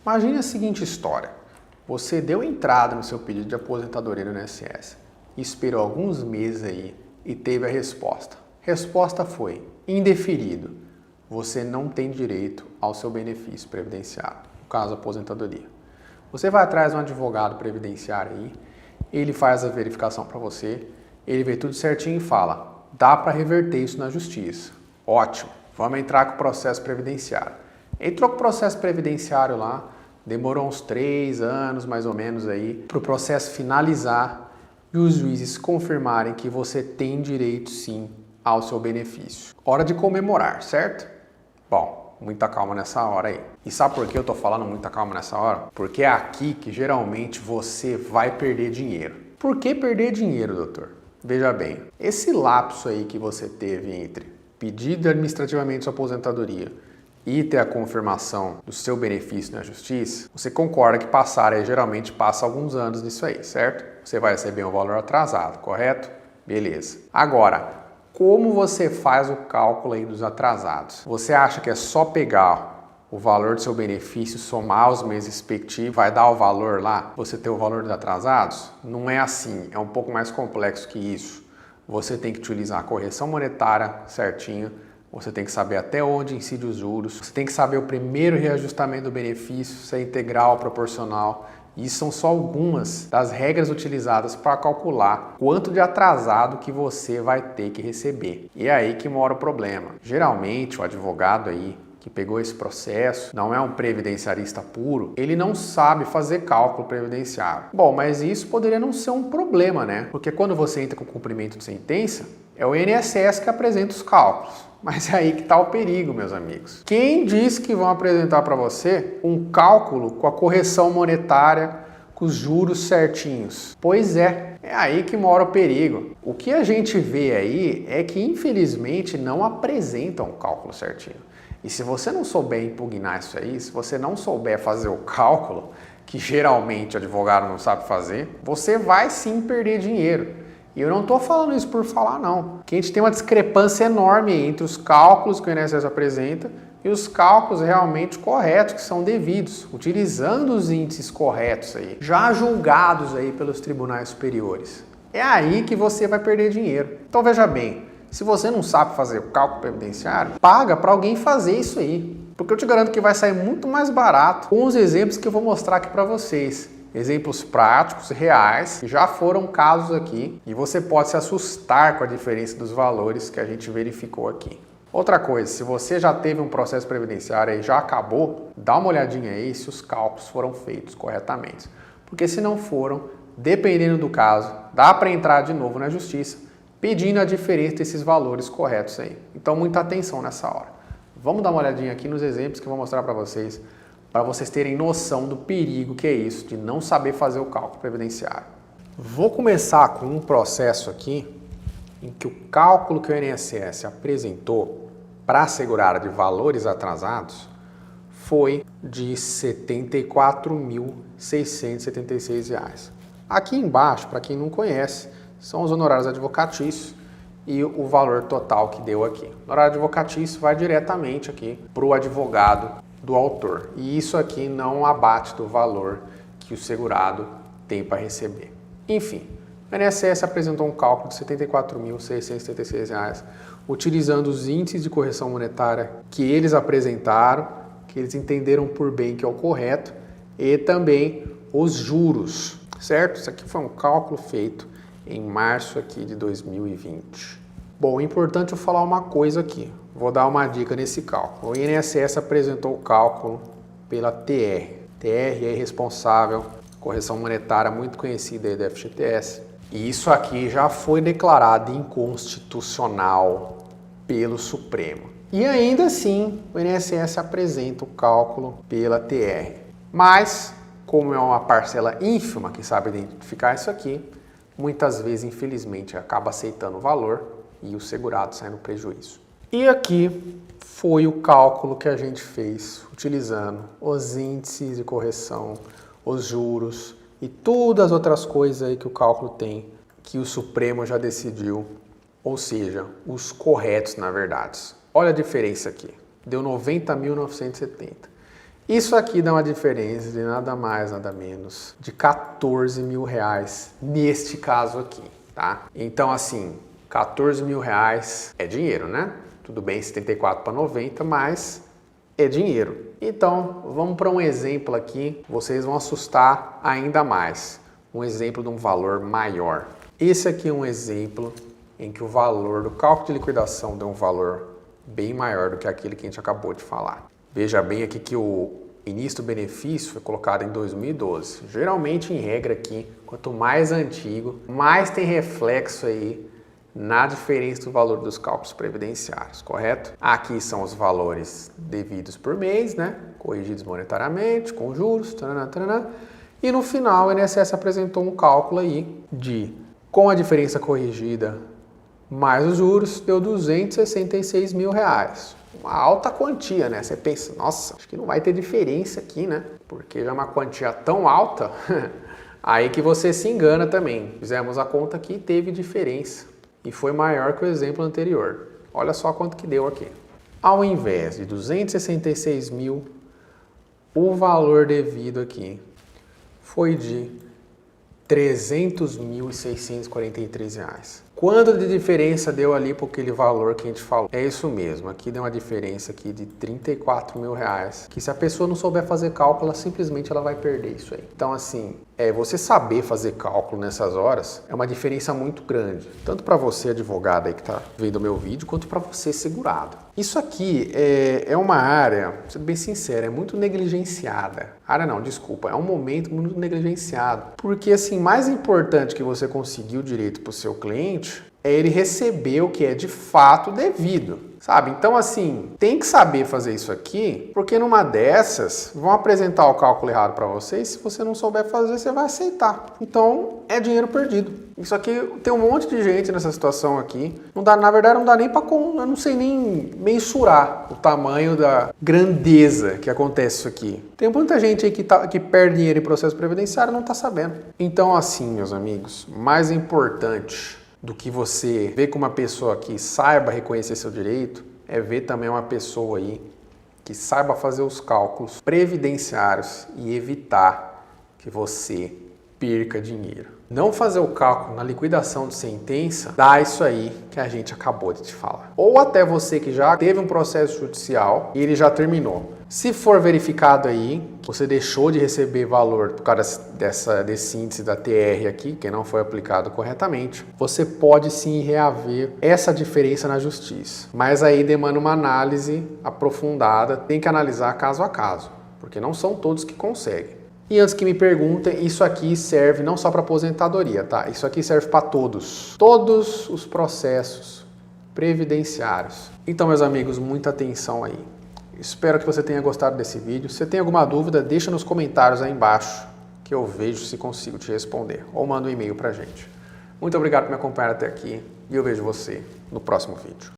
Imagine a seguinte história. Você deu entrada no seu pedido de aposentadoria no INSS, esperou alguns meses aí e teve a resposta. Resposta foi indeferido. Você não tem direito ao seu benefício previdenciário, no caso aposentadoria. Você vai atrás de um advogado previdenciário aí, ele faz a verificação para você, ele vê tudo certinho e fala, dá para reverter isso na justiça. Ótimo, vamos entrar com o processo previdenciário. Entrou com o processo previdenciário lá, demorou uns 3 anos mais ou menos aí para o processo finalizar e os juízes confirmarem que você tem direito sim ao seu benefício. Hora de comemorar, certo? Bom, muita calma nessa hora aí. E sabe por que eu tô falando muita calma nessa hora? Porque é aqui que geralmente você vai perder dinheiro. Por que perder dinheiro, doutor? Veja bem, esse lapso aí que você teve entre pedir administrativamente sua aposentadoria e ter a confirmação do seu benefício na justiça, você concorda que geralmente passa alguns anos nisso aí, certo? Você vai receber um valor atrasado, correto? Beleza. Agora, como você faz o cálculo aí dos atrasados? Você acha que é só pegar o valor do seu benefício, somar os meses respectivos, vai dar o valor lá, você ter o valor dos atrasados? Não é assim, é um pouco mais complexo que isso. Você tem que utilizar a correção monetária certinho, você tem que saber até onde incide os juros, você tem que saber o primeiro reajustamento do benefício, se é integral, proporcional. Isso são só algumas das regras utilizadas para calcular quanto de atrasado que você vai ter que receber. E é aí que mora o problema. Geralmente o advogado aí que pegou esse processo, não é um previdenciarista puro, ele não sabe fazer cálculo previdenciário. Bom, mas isso poderia não ser um problema, né? Porque quando você entra com cumprimento de sentença, é o INSS que apresenta os cálculos. Mas é aí que está o perigo, meus amigos. Quem disse que vão apresentar para você um cálculo com a correção monetária, com os juros certinhos? Pois é aí que mora o perigo. O que a gente vê aí é que, infelizmente, não apresentam o cálculo certinho. E se você não souber impugnar isso aí, se você não souber fazer o cálculo, que geralmente o advogado não sabe fazer, você vai sim perder dinheiro. E eu não estou falando isso por falar, não. Porque a gente tem uma discrepância enorme entre os cálculos que o INSS apresenta e os cálculos realmente corretos, que são devidos, utilizando os índices corretos aí, já julgados aí pelos tribunais superiores. É aí que você vai perder dinheiro. Então veja bem, se você não sabe fazer o cálculo previdenciário, paga para alguém fazer isso aí. Porque eu te garanto que vai sair muito mais barato com os exemplos que eu vou mostrar aqui para vocês. Exemplos práticos, reais, que já foram casos aqui e você pode se assustar com a diferença dos valores que a gente verificou aqui. Outra coisa, se você já teve um processo previdenciário e já acabou, dá uma olhadinha aí se os cálculos foram feitos corretamente. Porque se não foram, dependendo do caso, dá para entrar de novo na justiça pedindo a diferença desses valores corretos aí. Então muita atenção nessa hora. Vamos dar uma olhadinha aqui nos exemplos que eu vou mostrar para vocês terem noção do perigo que é isso, de não saber fazer o cálculo previdenciário. Vou começar com um processo aqui, em que o cálculo que o INSS apresentou para a segurada de valores atrasados foi de R$ 74.676. Aqui embaixo, para quem não conhece, são os honorários advocatícios e o valor total que deu aqui. O honorário advocatício vai diretamente aqui para o advogado do autor. E isso aqui não abate do valor que o segurado tem para receber. Enfim, o INSS apresentou um cálculo de R$ 74.676, utilizando os índices de correção monetária que eles apresentaram, que eles entenderam por bem que é o correto, e também os juros, certo? Isso aqui foi um cálculo feito em março aqui de 2020. Bom, é importante eu falar uma coisa aqui. Vou dar uma dica nesse cálculo. O INSS apresentou o cálculo pela TR. TR é responsável, correção monetária muito conhecida aí da FGTS. E isso aqui já foi declarado inconstitucional pelo Supremo. E ainda assim, o INSS apresenta o cálculo pela TR. Mas, como é uma parcela ínfima que sabe identificar isso aqui, muitas vezes, infelizmente, acaba aceitando o valor e o segurado sai no prejuízo. E aqui foi o cálculo que a gente fez utilizando os índices de correção, os juros e todas as outras coisas aí que o cálculo tem, que o Supremo já decidiu, ou seja, os corretos na verdade. Olha a diferença aqui, deu 90.970. Isso aqui dá uma diferença de nada mais, nada menos de 14 mil reais neste caso aqui, tá? Então assim, 14 mil reais é dinheiro, né? Tudo bem, 74 para 90, mas é dinheiro. Então, vamos para um exemplo aqui, vocês vão assustar ainda mais. Um exemplo de um valor maior. Esse aqui é um exemplo em que o valor do cálculo de liquidação deu um valor bem maior do que aquele que a gente acabou de falar. Veja bem aqui que o início do benefício foi colocado em 2012. Geralmente, em regra aqui, quanto mais antigo, mais tem reflexo aí na diferença do valor dos cálculos previdenciários, correto? Aqui são os valores devidos por mês, né? Corrigidos monetariamente, com juros, taranã, taranã. E no final, o INSS apresentou um cálculo aí com a diferença corrigida mais os juros, deu 266 mil reais. Uma alta quantia, né? Você pensa, nossa, acho que não vai ter diferença aqui, né? Porque já é uma quantia tão alta, aí que você se engana também. Fizemos a conta aqui e teve diferença. E foi maior que o exemplo anterior. Olha só quanto que deu aqui. Ao invés de 266 mil, o valor devido aqui foi de R$ 300.643 reais. Quanto de diferença deu ali para aquele valor que a gente falou? É isso mesmo, aqui deu uma diferença aqui de 34 mil reais, que se a pessoa não souber fazer cálculo, simplesmente ela vai perder isso aí. Então assim, você saber fazer cálculo nessas horas é uma diferença muito grande, tanto para você advogado aí que está vendo o meu vídeo, quanto para você segurado. Isso aqui é uma área, sendo bem sincero, é muito negligenciada. Área não, desculpa, é um momento muito negligenciado, porque assim, mais importante que você conseguir o direito para o seu cliente é ele receber o que é de fato devido, sabe? Então assim, tem que saber fazer isso aqui, porque numa dessas vão apresentar o cálculo errado para você e se você não souber fazer, você vai aceitar. Então é dinheiro perdido. Isso aqui tem um monte de gente nessa situação aqui. Não dá, na verdade, não dá nem para, eu não sei nem mensurar o tamanho da grandeza que acontece isso aqui. Tem muita gente aí que perde dinheiro em processo previdenciário e não está sabendo. Então assim, meus amigos, mais importante do que você ver com uma pessoa que saiba reconhecer seu direito, é ver também uma pessoa aí que saiba fazer os cálculos previdenciários e evitar que você perca dinheiro. Não fazer o cálculo na liquidação de sentença dá isso aí que a gente acabou de te falar. Ou até você que já teve um processo judicial e ele já terminou. Se for verificado aí, você deixou de receber valor por causa desse índice da TR aqui, que não foi aplicado corretamente, você pode sim reaver essa diferença na justiça. Mas aí demanda uma análise aprofundada, tem que analisar caso a caso, porque não são todos que conseguem. E antes que me perguntem, isso aqui serve não só para aposentadoria, tá? Isso aqui serve para todos os processos previdenciários. Então, meus amigos, muita atenção aí. Espero que você tenha gostado desse vídeo. Se você tem alguma dúvida, deixa nos comentários aí embaixo, que eu vejo se consigo te responder. Ou manda um e-mail pra gente. Muito obrigado por me acompanhar até aqui e eu vejo você no próximo vídeo.